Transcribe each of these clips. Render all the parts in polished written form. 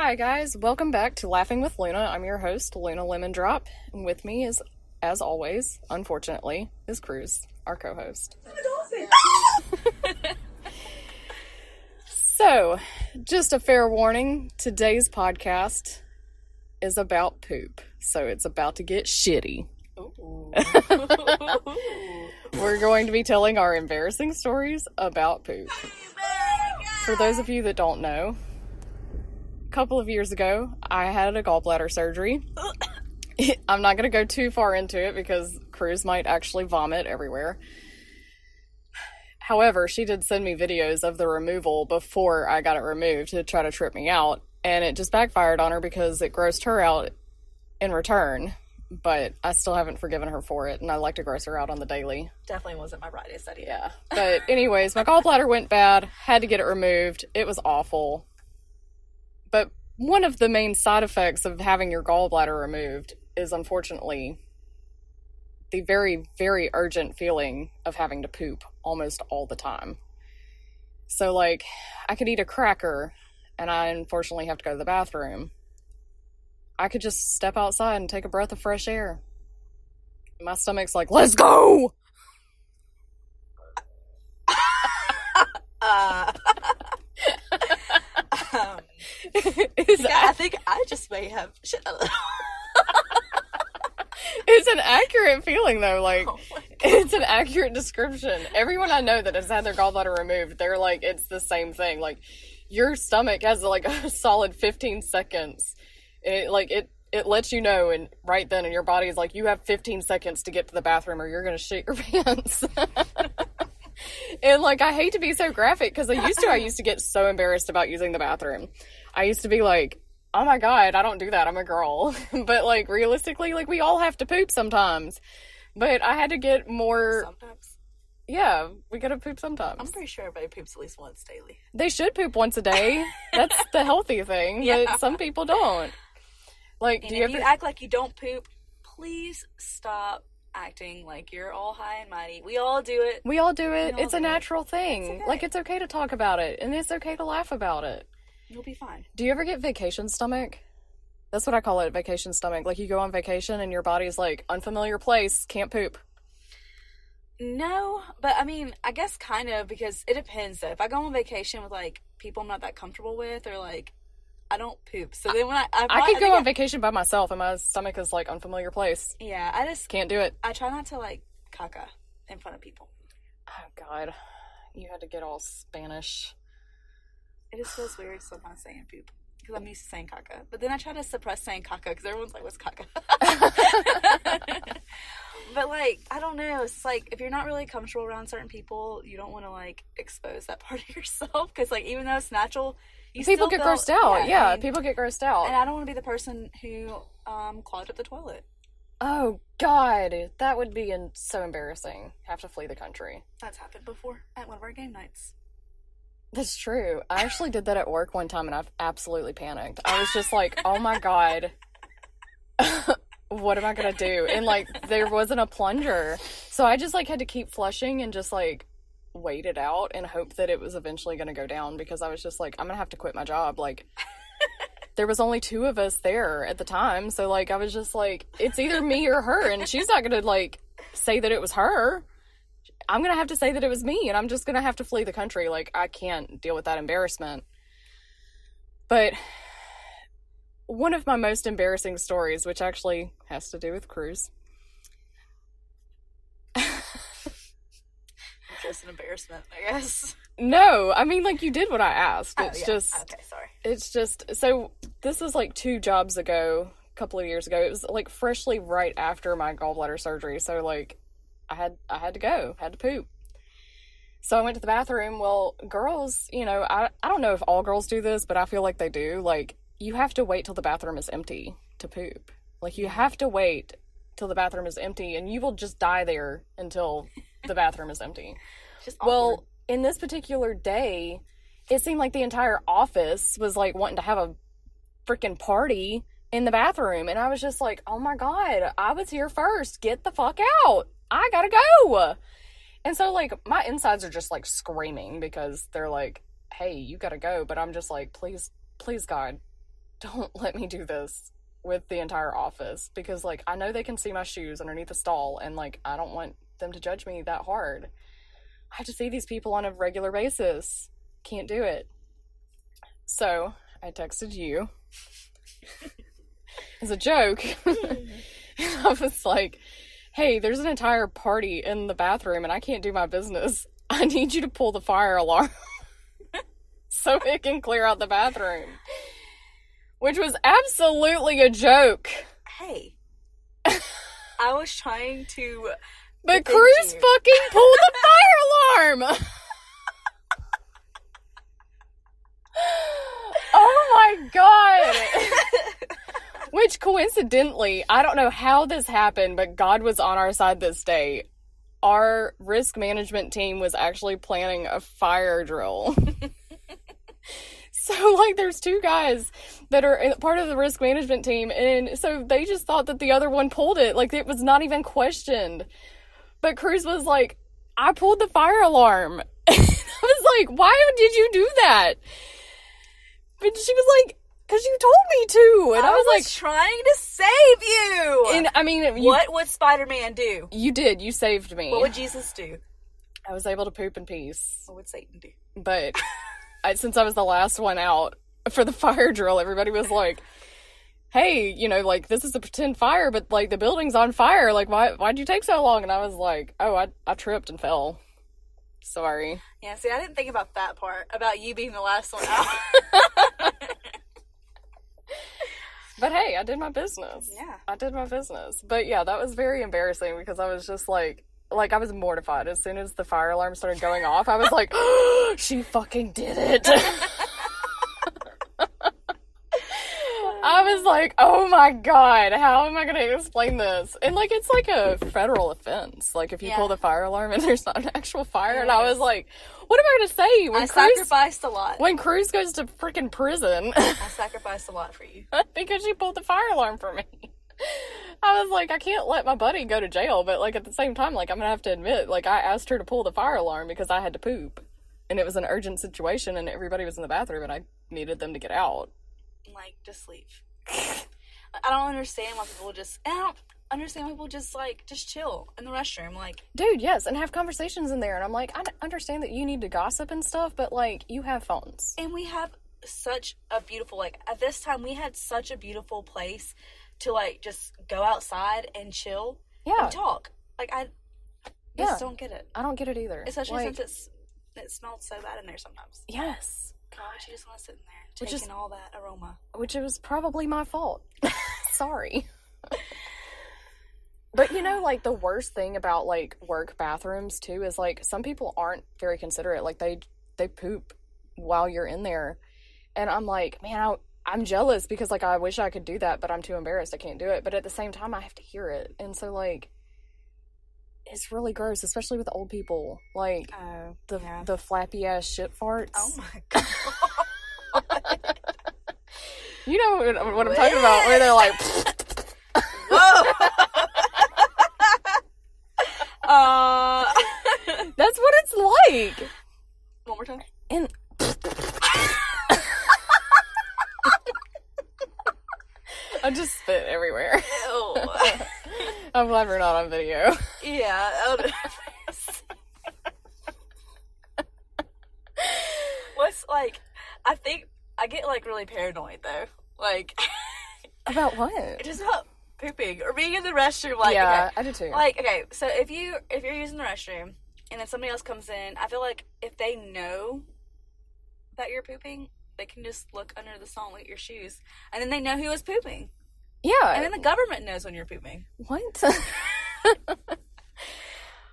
Hi guys, welcome back to Laughing with Luna. I'm your host, Luna Lemon Drop, and with me is, as always, unfortunately, is Cruz, our co-host. So, just a fair warning, today's podcast is about poop, so it's about to get shitty. We're going to be telling our embarrassing stories about poop. For those of you that don't know, couple of years ago, I had a gallbladder surgery. I'm not going to go too far into it because Cruz might actually vomit everywhere. However, she did send me videos of the removal before I got it removed to try to trip me out, and it just backfired on her because it grossed her out in return, but I still haven't forgiven her for it, and I like to gross her out on the daily. Definitely wasn't my brightest idea. Yeah, but anyways, my gallbladder went bad, had to get it removed. It was awful. But one of the main side effects of having your gallbladder removed is, unfortunately, the very, very urgent feeling of having to poop almost all the time. So, like, I could eat a cracker, and I unfortunately have to go to the bathroom. I could just step outside and take a breath of fresh air. My stomach's like, let's go! I think I just may have shit a little. It's an accurate feeling, though. Like, it's an accurate description. Everyone I know that has had their gallbladder removed, they're like, it's the same thing. Like, your stomach has, like, a solid 15 seconds. It lets you know, and right then, and your body is like, you have 15 seconds to get to the bathroom or you're going to shit your pants. And, like, I hate to be so graphic, because I used to get so embarrassed about using the bathroom. I used to be like, oh my god, I don't do that, I'm a girl. But, like, realistically, like, we all have to poop sometimes. But I had to get more... Sometimes? Yeah, we gotta poop sometimes. I'm pretty sure everybody poops at least once daily. They should poop once a day. That's the healthy thing, Yeah. but some people don't. Like, And do you if ever... you act like you don't poop, please stop acting like you're all high and mighty. We all do it. We all do it. We all It's a do it. natural thing. It's okay. Like, it's okay to talk about it, and it's okay to laugh about it. You'll be fine. Do you ever get vacation stomach? That's what I call it, vacation stomach. Like, you go on vacation and your body's like, unfamiliar place, can't poop. No, but I mean, I guess kind of, because it depends though. If I go on vacation with like people I'm not that comfortable with, or like, I don't poop. So then when I could go on vacation by myself and my stomach is like, unfamiliar place. Yeah, I just Can't do it. I try not to like caca in front of people. Oh, God. You had to get all Spanish. It just feels weird sometimes saying poop, because I'm used to saying caca. But then I try to suppress saying caca, because everyone's like, what's caca? But, like, I don't know. It's like, if you're not really comfortable around certain people, you don't want to, like, expose that part of yourself. Because, like, even though it's natural, People get grossed out. Yeah, I mean, people get grossed out. and I don't want to be the person who clogged up the toilet. Oh, God. That would be so embarrassing. Have to flee the country. That's happened before at one of our game nights. That's true. I actually did that at work one time and I've absolutely panicked. I was just like, oh my God. What am I gonna do? And, like, there wasn't a plunger. So I just, like, had to keep flushing and just, like, wait it out and hope that it was eventually gonna go down, because I was just like, I'm gonna have to quit my job. Like, there was only 2 of us there at the time. So, like, I was just like, it's either me or her. And she's not gonna, like, say that it was her. I'm gonna have to say that it was me. And I'm just gonna have to flee the country. Like, I can't deal with that embarrassment. But... one of my most embarrassing stories, which actually has to do with Cruz. Just an embarrassment, I guess. No, I mean, like, you did what I asked. Oh, It's yeah. just... Okay, sorry. It's just... So, this was, like, 2 jobs ago, a couple of years ago. It was, like, freshly right after my gallbladder surgery. So, like, I had to go. Had to poop. So I went to the bathroom. Well, girls, you know, I don't know if all girls do this, but I feel like they do. Like, you have to wait till the bathroom is empty to poop. Like, you have to wait till the bathroom is empty, and you will just die there until the bathroom is empty. Just Well, in this particular day, it seemed like the entire office was, like, wanting to have a freaking party in the bathroom, and I was just like, oh my God, I was here first. Get the fuck out. I gotta go. And so, like, my insides are just, like, screaming because they're like, hey, you gotta go. But I'm just like, please, God, don't let me do this with the entire office because, like, I know they can see my shoes underneath the stall, and, like, I don't want them to judge me that hard. I have to see these people on a regular basis. Can't do it. So, I texted you as a joke. I was like, hey, there's an entire party in the bathroom and I can't do my business. I need you to pull the fire alarm so it can clear out the bathroom. Which was absolutely a joke. Hey. I was trying to... But Cruz fucking pulled the fire alarm! Oh my god! Which, coincidentally, I don't know how this happened, but God was on our side this day. Our risk management team was actually planning a fire drill. So, like, there's two guys that are part of the risk management team, and so they just thought that the other one pulled it. Like, it was not even questioned. But Cruz was like, I pulled the fire alarm. I was like, why did you do that? But she was like, because you told me to. And I was like, trying to save you. And I mean, what would Spider-Man do? You did. You saved me. What would Jesus do? I was able to poop in peace. What would Satan do? But since I was the last one out for the fire drill, everybody was like, hey, you know, like, this is a pretend fire, but, like, the building's on fire. Like, why'd you take so long? And I was like, oh, I tripped and fell. Sorry. Yeah, see, I didn't think about that part, about you being the last one out. But hey, I did my business. Yeah. I did my business. But yeah, that was very embarrassing because I was just like I was mortified. As soon as the fire alarm started going off, I was like, oh, she fucking did it. I was like, oh my god, how am I going to explain this? And, like, it's like a federal offense. Like, if you pull the fire alarm and there's not an actual fire. Yes. And I was like, what am I going to say? When sacrificed a lot. When Cruz goes to freaking prison. I sacrificed a lot for you. Because she pulled the fire alarm for me. I was like, I can't let my buddy go to jail. But, like, at the same time, like, I'm going to have to admit, like, I asked her to pull the fire alarm because I had to poop. And it was an urgent situation and everybody was in the bathroom and I needed them to get out. Like, just leave. I don't understand why people just like, just chill in the restroom, like. Dude, yes, and have conversations in there, and I'm like, I understand that you need to gossip and stuff, but, like, you have phones. And we have such a beautiful, like, at this time, we had such a beautiful place to, like, just go outside and chill. Yeah. And talk. Like, I just don't get it. I don't get it either. Especially since it smelled so bad in there sometimes. Yes. God, you just want to sit in there, taking all that aroma. Which it was probably my fault. Sorry. But, you know, like, the worst thing about, like, work bathrooms, too, is, like, some people aren't very considerate. Like, they poop while you're in there. And I'm like, man, I'm jealous because, like, I wish I could do that, but I'm too embarrassed. I can't do it. But at the same time, I have to hear it. And so, like, it's really gross, especially with old people. Like, the flappy-ass shit farts. Oh, my God. You know what I'm talking about, where they're like... Whoa! That's what it's like. One more time. And I just spit everywhere. Ew. I'm glad we're not on video. Yeah. What's, like, I think I get, like, really paranoid, though. Like. About what? Just about pooping or being in the restroom. Like, yeah, okay. I do too. Like, okay, so if you're using the restroom and then somebody else comes in, I feel like if they know that you're pooping, they can just look under the stall and look at your shoes, and then they know who was pooping. Yeah. And then the government knows when you're pooping. What?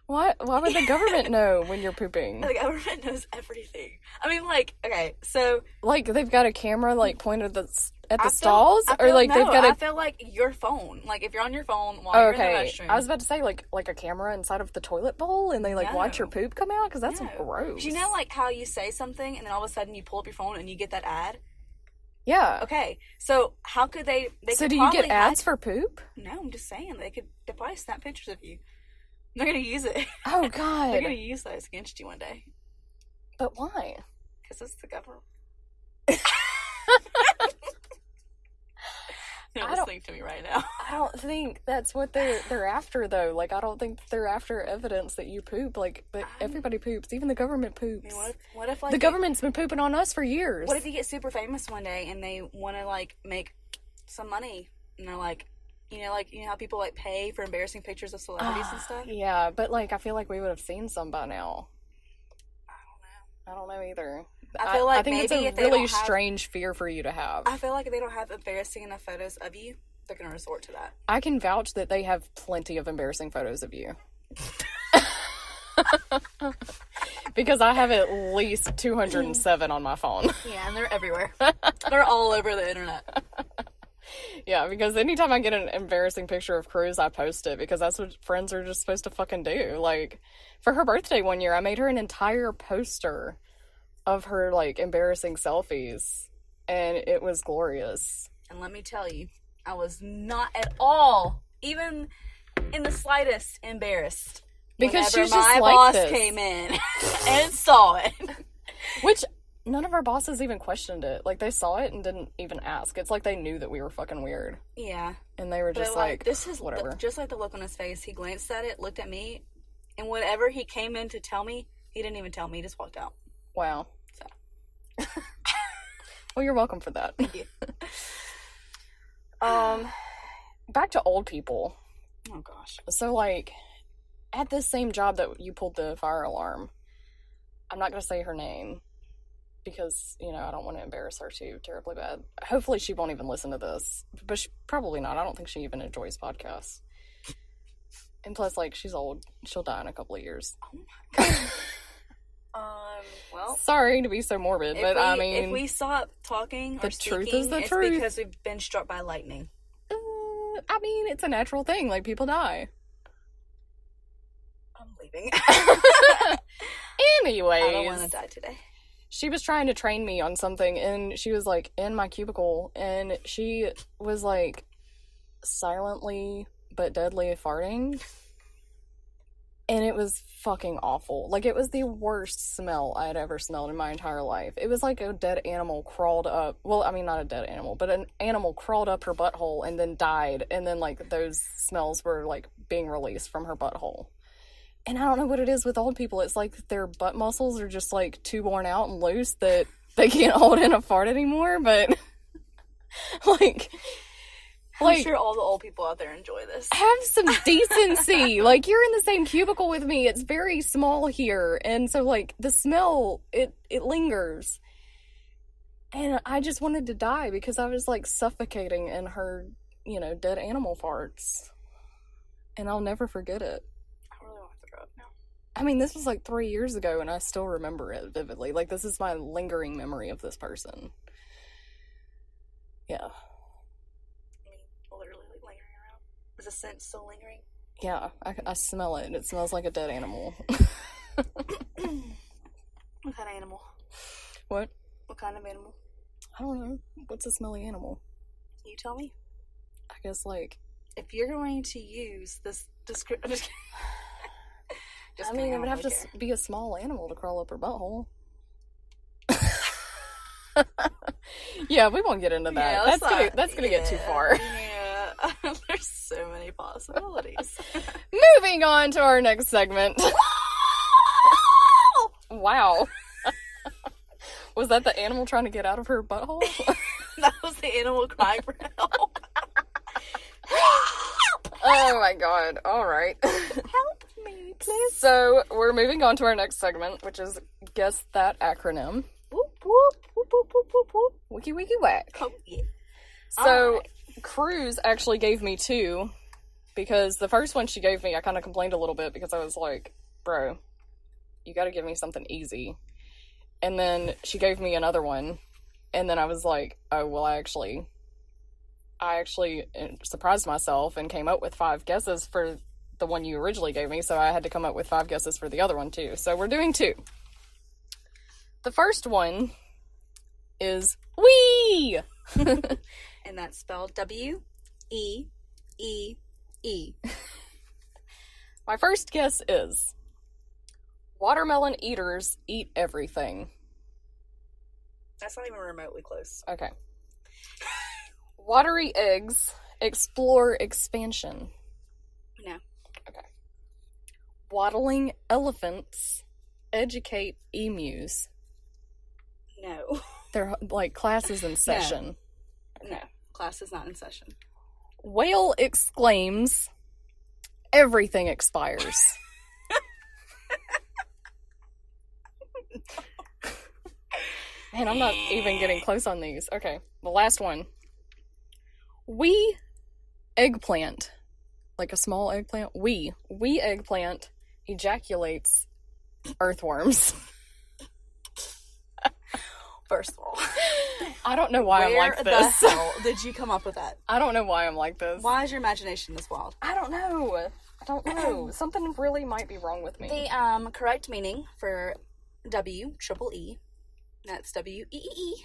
Why would the government know when you're pooping? The government knows everything. I mean, like, okay, so... Like, they've got a camera, like, pointed at the stalls? They've got I feel like your phone. Like, if you're on your phone while you're in the restroom... I was about to say, like a camera inside of the toilet bowl, and they, like, watch your poop come out? Because that's gross. You know, like, how you say something, and then all of a sudden you pull up your phone and you get that ad? Yeah. Okay, so how could they so do you get ads for poop? No, I'm just saying, they probably snap pictures of you. They're going to use it. Oh, God. They're going to use those against you one day. But why? Because it's the government. speak to me right now. I don't think that's what they're after, though. Like, I don't think they're after evidence that you poop. Like, but everybody poops. Even the government poops. I mean, what if like the government's been pooping on us for years? What if you get super famous one day and they want to like make some money and they're like, you know how people like pay for embarrassing pictures of celebrities and stuff? Yeah, but like I feel like we would have seen some by now. I don't know either. I feel like I think maybe it's a really strange fear for you to have. I feel like if they don't have embarrassing enough photos of you, they're going to resort to that. I can vouch that they have plenty of embarrassing photos of you. Because I have at least 207 on my phone. Yeah, and they're everywhere. They're all over the internet. Yeah, because anytime I get an embarrassing picture of Cruz, I post it, because that's what friends are just supposed to fucking do. Like, for her birthday one year, I made her an entire poster of her, like, embarrassing selfies, and it was glorious. And let me tell you, I was not at all, even in the slightest, embarrassed. Because she's my just like boss this. came in and saw it. Which, none of our bosses even questioned it. Like, they saw it and didn't even ask. It's like they knew that we were fucking weird. Yeah. And they were just like, this is whatever. Just like the look on his face, he glanced at it, looked at me, and whatever he came in to tell me, he didn't even tell me, he just walked out. Wow. So. Well, you're welcome for that. Thank you. Back to old people. Oh, gosh. So, like, at this same job that you pulled the fire alarm, I'm not going to say her name because, you know, I don't want to embarrass her too terribly bad. Hopefully she won't even listen to this, but probably not. I don't think she even enjoys podcasts. And plus, like, she's old. She'll die in a couple of years. Oh my god. Well, sorry to be so morbid, but I mean, if we stop talking or the speaking, truth is the it's truth. because we've been struck by lightning. I mean, it's a natural thing. Like, people die. I'm leaving. Anyways, I don't want to die today. She was trying to train me on something, and she was, like, in my cubicle, and she was, like, silently but deadly farting. And it was fucking awful. Like, it was the worst smell I had ever smelled in my entire life. It was like a dead animal crawled up. Well, I mean, not a dead animal, but an animal crawled up her butthole and then died. And then, like, those smells were, like, being released from her butthole. And I don't know what it is with old people. It's like their butt muscles are just, like, too worn out and loose that they can't hold in a fart anymore. But, like... I'm sure all the old people out there enjoy this. Have some decency. Like, you're in the same cubicle with me. It's very small here. And so, like, the smell, it lingers. And I just wanted to die because I was, like, suffocating in her, you know, dead animal farts. And I'll never forget it. I really want to throw up now. I mean, this was, like, 3 years ago, and I still remember it vividly. Like, this is my lingering memory of this person. Yeah. Is the scent still lingering? Yeah, I smell it. It smells like a dead animal. What kind of animal? What? What kind of animal? I don't know. What's a smelly animal? You tell me. I guess, like... If you're going to use this description... I mean, it would have to be a small animal to crawl up her butthole. Yeah, we won't get into that. Yeah, that's gonna get too far. Yeah, there's so many possibilities. Moving on to our next segment. Wow. Was that the animal trying to get out of her butthole? That was the animal crying for help. Oh my god. Alright. Help me, please. So, we're moving on to our next segment, which is Guess That Acronym. Whoop, whoop, whoop, whoop, whoop, whoop, whoop. Wiki wiki whack. Oh, yeah. So, right. Cruz actually gave me 2, because the first one she gave me, I kind of complained a little bit, because I was like, bro, you gotta give me something easy. And then she gave me another one, and then I was like, oh, well, I actually surprised myself and came up with 5 guesses for the one you originally gave me, so I had to come up with 5 guesses for the other one, too. So we're doing 2. The first one is wee! And that's spelled W-E-E-E. My first guess is watermelon eaters eat everything. That's not even remotely close. Okay. Watery eggs Explore expansion. No. Okay. Waddling elephants educate emus. No. They're like classes in session. No. Class is not in session. Whale exclaims, everything expires. Man, I'm not even getting close on these. Okay, the last one. We eggplant, like a small eggplant. We eggplant ejaculates earthworms. First of all, I don't know why I'm like this. Where the hell did you come up with that? I don't know why I'm like this. Why is your imagination this wild? I don't know. Something really might be wrong with me. The correct meaning for WEEE, that's WEEE.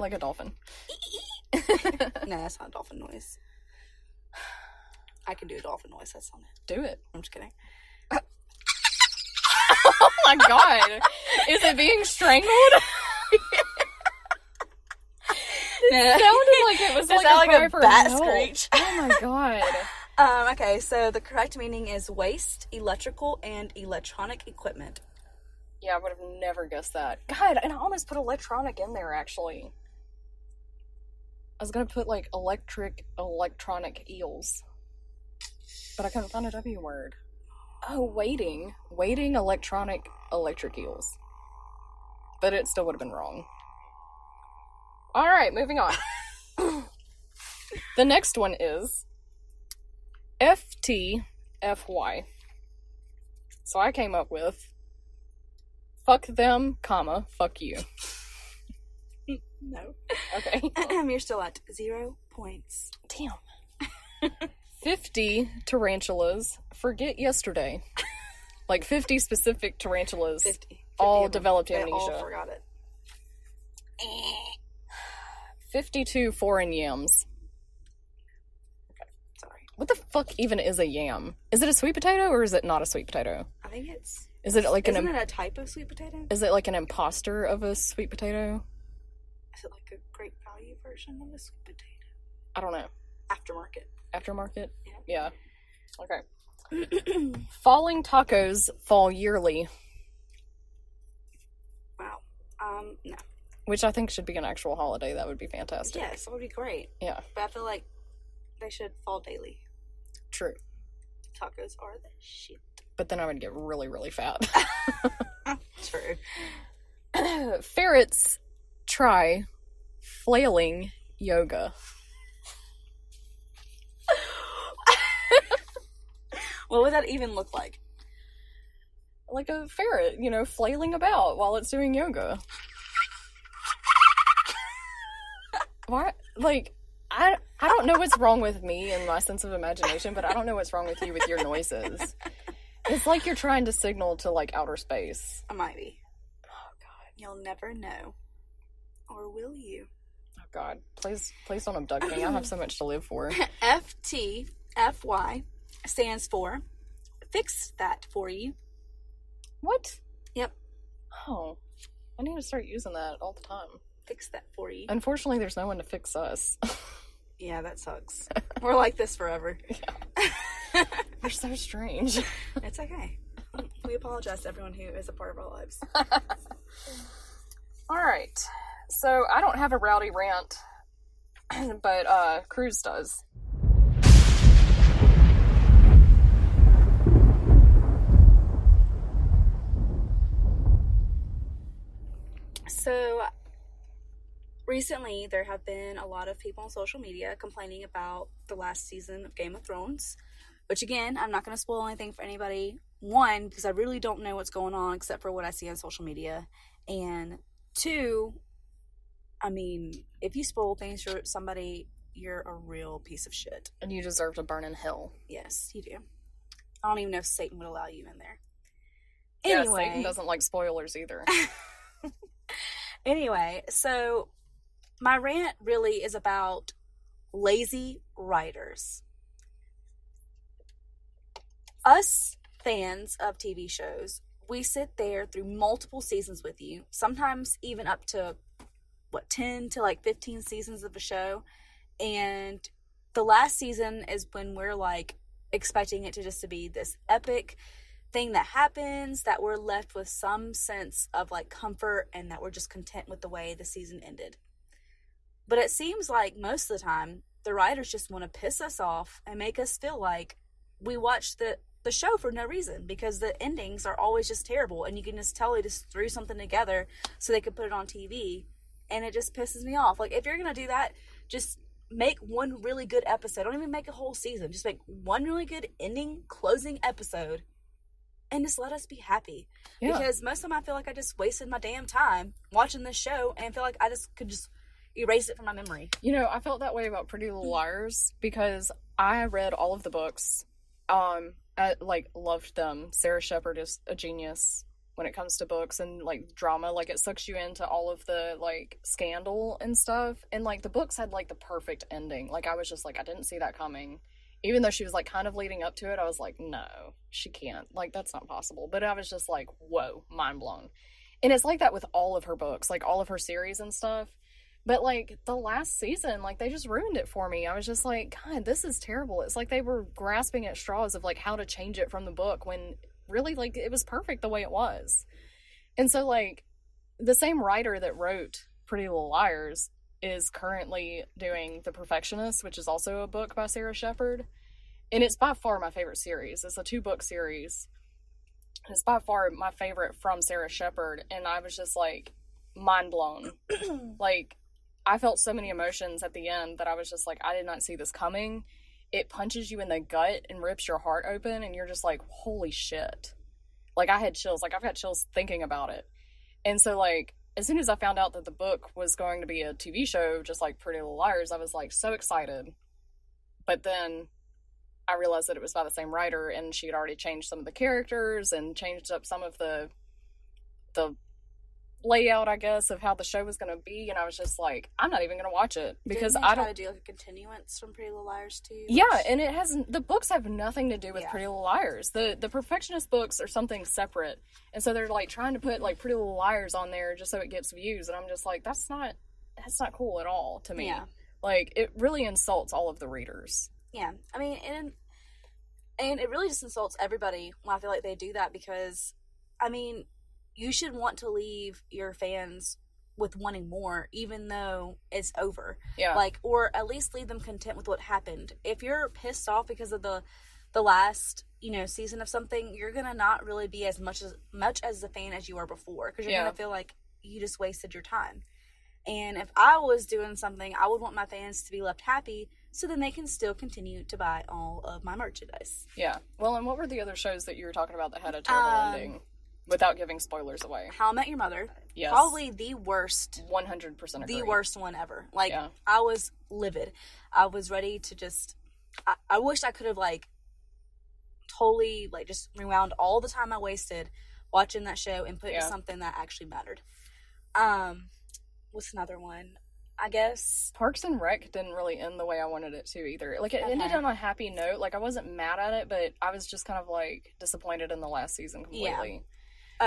Like a dolphin. No, that's not a dolphin noise. I can do a dolphin noise. That's on it. Do it. I'm just kidding. Oh my god. Is it being strangled? It sounded like it was like a bat help. screech. Oh my god. Okay, so the correct meaning is waste, electrical, and electronic equipment. Yeah, I would have never guessed that. God, and I almost put electronic in there, actually. I was gonna put, like, electronic eels. But I couldn't find a W word. Oh, waiting, electric eels. But it still would have been wrong. Alright, moving on. The next one is FTFY. So I came up with fuck them, comma, fuck you. No. Okay. You're still at 0 points. Damn. 50 tarantulas forget yesterday. Like 50 specific tarantulas 50 all developed they amnesia. all forgot it. 52 foreign yams. Okay, sorry. What the fuck even is a yam? Is it a sweet potato or is it not a sweet potato? I think it's... Is it like Isn't it a type of sweet potato? Is it like an imposter of a sweet potato? Is it like a great value version of a sweet potato? I don't know. Aftermarket. Aftermarket? Yeah. Okay. Falling tacos fall yearly. Wow. No. Which I think should be an actual holiday. That would be fantastic. Yes, that would be great. Yeah. But I feel like they should fall daily. True. Tacos are the shit. But then I would get really, really fat. True. Ferrets try flailing yoga. What would that even look like? Like a ferret, flailing about while it's doing yoga. Why? Like, I don't know what's wrong with me and my sense of imagination, but I don't know what's wrong with you with your noises. It's like you're trying to signal to, like, outer space. I might be. Oh, God. You'll never know. Or will you? Oh, God. Please don't abduct me. I have so much to live for. FTFY stands for Fix That For You. What? Yep. Oh. I need to start using that all the time. Fix That For You. Unfortunately, there's no one to fix us. Yeah, that sucks. We're like this forever. Yeah. We're so strange. It's okay. We apologize to everyone who is a part of our lives. Alright. So, I don't have a rowdy rant, but Cruz does. So, recently there have been a lot of people on social media complaining about the last season of Game of Thrones. Which, again, I'm not going to spoil anything for anybody. One, because I really don't know what's going on except for what I see on social media. And two, I mean, if you spoil things for somebody, you're a real piece of shit. And you deserve to burn in hell. Yes, you do. I don't even know if Satan would allow you in there. Yeah, Anyway. Satan doesn't like spoilers either. Anyway, so my rant really is about lazy writers. Us fans of TV shows, we sit there through multiple seasons with you, sometimes even up to 10 to 15 seasons of a show, and the last season is when we're like expecting it to just to be this epic thing that happens, that we're left with some sense of like comfort and that we're just content with the way the season ended. But it seems like most of the time the writers just want to piss us off and make us feel like we watched the show for no reason, because the endings are always just terrible, and you can just tell they just threw something together so they could put it on TV, and it just pisses me off. Like, if you're gonna do that, just make one really good episode. Don't even make a whole season. Just make one really good ending, closing episode, and just let us be happy. Yeah. Because most of the time I feel like I just wasted my damn time watching this show, and I feel like I just could just erase it from my memory. You know, I felt that way about Pretty Little Liars because I read all of the books. I loved them. Sarah Shepard is a genius when it comes to books and like drama. Like, it sucks you into all of the like scandal and stuff. And like the books had like the perfect ending. Like, I was just like, I didn't see that coming. Even though she was like kind of leading up to it, I was like, no, she can't. Like, that's not possible. But I was just like, whoa, mind blown. And it's like that with all of her books, like all of her series and stuff. But, like, the last season, like, they just ruined it for me. I was just like, God, this is terrible. It's like they were grasping at straws of, like, how to change it from the book when really, like, it was perfect the way it was. And so, like, the same writer that wrote Pretty Little Liars is currently doing The Perfectionist, which is also a book by Sarah Shepard. And it's by far my favorite series. It's a 2-book series. It's by far my favorite from Sarah Shepard. And I was just, like, mind blown. Like, I felt so many emotions at the end that I was just like, I did not see this coming. It punches you in the gut and rips your heart open, and you're just like, holy shit. Like, I had chills. Like, I've had chills thinking about it. And so, like, as soon as I found out that the book was going to be a TV show, just like Pretty Little Liars, I was, like, so excited. But then I realized that it was by the same writer, and she had already changed some of the characters and changed up some of the layout, I guess, of how the show was going to be, and I was just like, I'm not even going to watch it because Didn't they try to do like a continuance from Pretty Little Liars too? Yeah, and it hasn't. The books have nothing to do with Pretty Little Liars. The Perfectionist books are something separate, and so they're like trying to put like Pretty Little Liars on there just so it gets views, and I'm just like, that's not cool at all to me. Yeah. Like, it really insults all of the readers. Yeah, I mean, and it really just insults everybody when I feel like they do that, because, I mean, you should want to leave your fans with wanting more, even though it's over. Yeah. Like, or at least leave them content with what happened. If you're pissed off because of the last, season of something, you're gonna not really be as much as a fan as you were before, because you're gonna feel like you just wasted your time. And if I was doing something, I would want my fans to be left happy, so then they can still continue to buy all of my merchandise. Yeah. Well, and what were the other shows that you were talking about that had a terrible ending? Without giving spoilers away. How I Met Your Mother. Yes. Probably the worst. 100% agree. The worst one ever. Like, I was livid. I was ready to just... I wish I could have, like, totally, like, just rewound all the time I wasted watching that show and put it into something that actually mattered. What's another one? I guess... Parks and Rec didn't really end the way I wanted it to either. Like, it ended on a happy note. Like, I wasn't mad at it, but I was just kind of, like, disappointed in the last season completely. Yeah.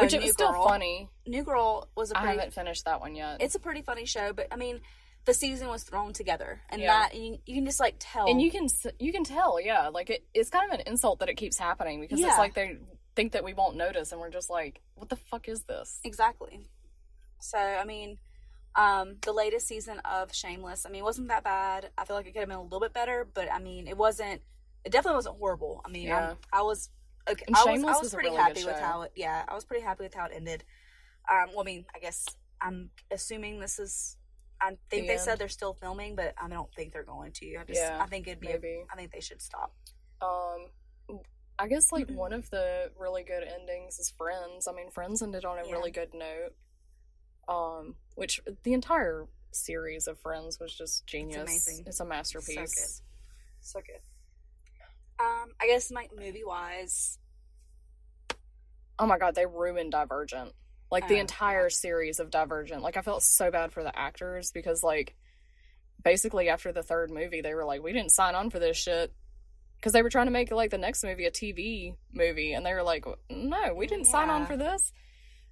Which it was still funny. New Girl was I haven't finished that one yet. It's a pretty funny show, but I mean, the season was thrown together, and that and you can just like tell. And you can tell, yeah. Like it's kind of an insult that it keeps happening, because it's like they think that we won't notice, and we're just like, what the fuck is this? Exactly. So I mean, the latest season of Shameless, I mean, it wasn't that bad. I feel like it could have been a little bit better, but I mean, it definitely wasn't horrible. I mean, I was. Okay, I was pretty happy with how it. Yeah, I was pretty happy with how it ended. Well, I mean, I guess I'm assuming this is. I think they said they're still filming, but I don't think they're going to. I think it'd be. Maybe. I think they should stop. I guess like one of the really good endings is Friends. I mean, Friends ended on a really good note. Which the entire series of Friends was just genius. It's amazing. It's a masterpiece. So good. I guess, like, movie-wise... Oh my god, they ruined Divergent. Like, the entire series of Divergent. Like, I felt so bad for the actors, because, like, basically after the third movie, they were like, we didn't sign on for this shit. Because they were trying to make, like, the next movie a TV movie, and they were like, no, we didn't sign on for this.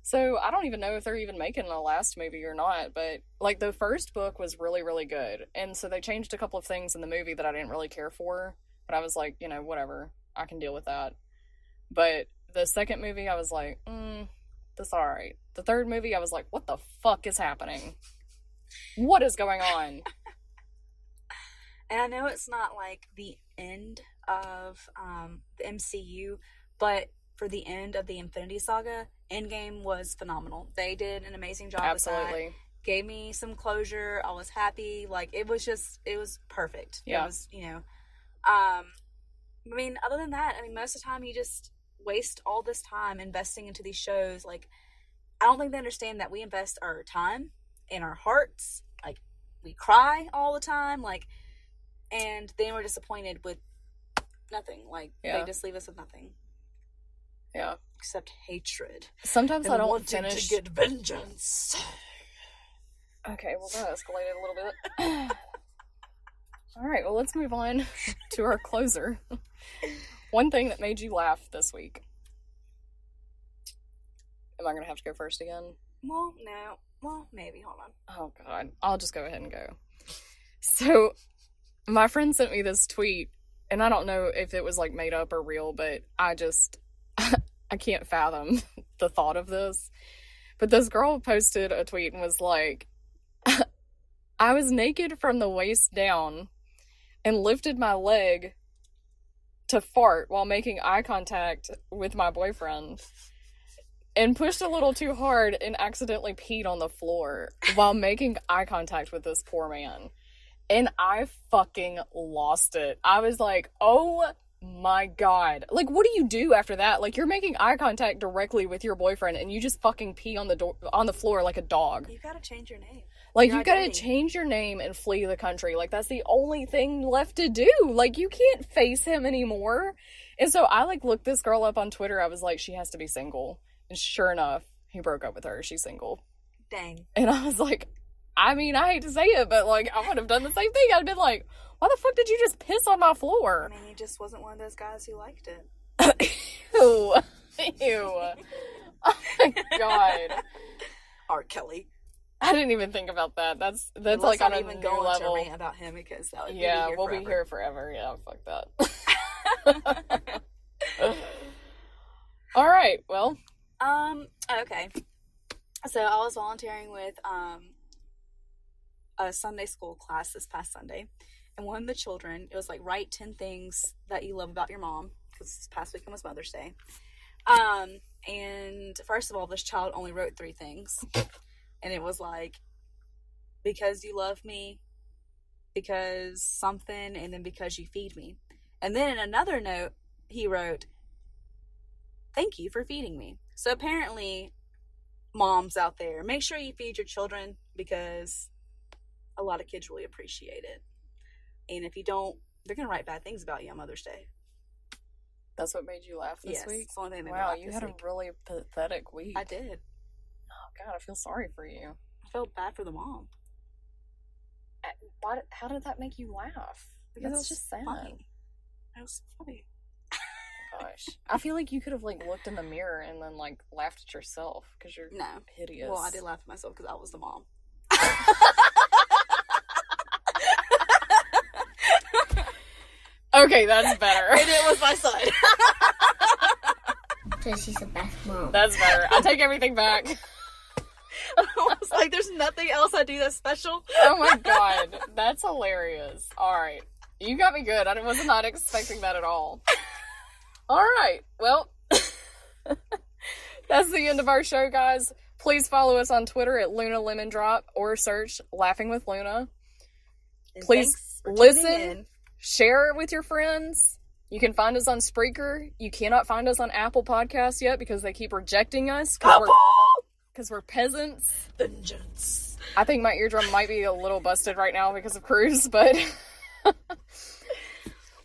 So I don't even know if they're even making a last movie or not, but like the first book was really, really good. And so they changed a couple of things in the movie that I didn't really care for, but I was like, you know, whatever, I can deal with that. But the second movie, I was like, that's alright. The third movie, I was like, what the fuck is happening? What is going on? And I know it's not like the end of the MCU, but for the end of the Infinity Saga, Endgame was phenomenal. They did an amazing job with that. Absolutely. Gave me some closure. I was happy. Like, it was perfect. Yeah. It was, I mean, other than that, I mean, most of the time you just waste all this time investing into these shows. Like, I don't think they understand that we invest our time and our hearts. Like, we cry all the time. Like, and then we're disappointed with nothing. Like, they just leave us with nothing. Yeah. Except hatred. Sometimes I don't finish to get vengeance. Okay, well that escalated a little bit. Alright, well let's move on to our closer. One thing that made you laugh this week. Am I gonna have to go first again? Well, no. Well, maybe. Hold on. Oh god. I'll just go ahead and go. So, my friend sent me this tweet, and I don't know if it was like made up or real, but I can't fathom the thought of this. But this girl posted a tweet and was like, I was naked from the waist down and lifted my leg to fart while making eye contact with my boyfriend and pushed a little too hard and accidentally peed on the floor while making eye contact with this poor man. And I fucking lost it. I was like, oh my god. Like, what do you do after that? Like, you're making eye contact directly with your boyfriend and you just fucking pee on the floor like a dog. You gotta change your name. Like, you gotta change your name and flee the country. Like, that's the only thing left to do. Like, you can't face him anymore. And so I, like, looked this girl up on Twitter. I was like, she has to be single. And sure enough, he broke up with her. She's single. Dang. And I was like, I mean, I hate to say it, but, like, I would have done the same thing. I'd been like, why the fuck did you just piss on my floor? I mean, he just wasn't one of those guys who liked it. Ew. Ew. Oh my god. R. Kelly. I didn't even think about that. That's Let's like on not a even new go level. into a rant about him because that would We'll be here forever. Yeah, fuck that. All right. Well. Okay. So I was volunteering with a Sunday school class this past Sunday, and one of the children, it was like, write 10 things that you love about your mom, because this past weekend was Mother's Day. And first of all, this child only wrote 3 things, and it was like, because you love me, because something, and then because you feed me. And then in another note, he wrote, thank you for feeding me. So apparently, moms out there, make sure you feed your children, because a lot of kids really appreciate it. And if you don't, they're going to write bad things about you on Mother's Day. That's what made you laugh this week? It's the only thing that made me wow, laugh you this had week. a really pathetic week. I did. Oh, God, I feel sorry for you. I felt bad for the mom. How did that make you laugh? Because it was just sad. Funny. It was funny. Gosh. I feel like you could have, like, looked in the mirror and then, like, laughed at yourself because you're hideous. Well, I did laugh at myself because I was the mom. Okay, that's better. And it was my son. Because she's the best mom. That's better. I take everything back. I was like, there's nothing else I do that's special. Oh my god. That's hilarious. Alright. You got me good. I was not expecting that at all. Alright. Well, that's the end of our show, guys. Please follow us on Twitter at Luna Lemon Drop or search Laughing with Luna. And Please listen. Share it with your friends. You can find us on Spreaker. You cannot find us on Apple Podcasts yet because they keep rejecting us because we're peasants. Vengeance. I think my eardrum might be a little busted right now because of Cruise, but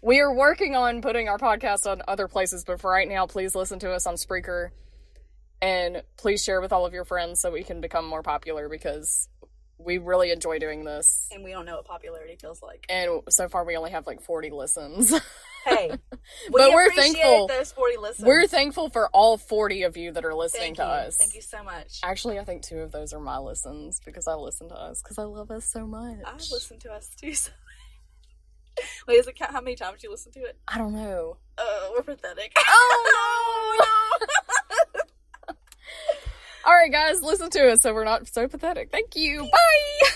we are working on putting our podcast on other places. But for right now, please listen to us on Spreaker and please share with all of your friends so we can become more popular because we really enjoy doing this. And we don't know what popularity feels like. And so far we only have like 40 listens. Hey, But we're appreciate thankful. those 40 listeners. We're thankful for all 40 of you that are listening to us. Thank you so much. Actually, I think 2 of those are my listens because I listen to us because I love us so much. I listen to us too. So. Wait, does it count how many times you listen to it? I don't know. We're pathetic. Oh no! All right, guys, listen to us so we're not so pathetic. Thank you. Bye.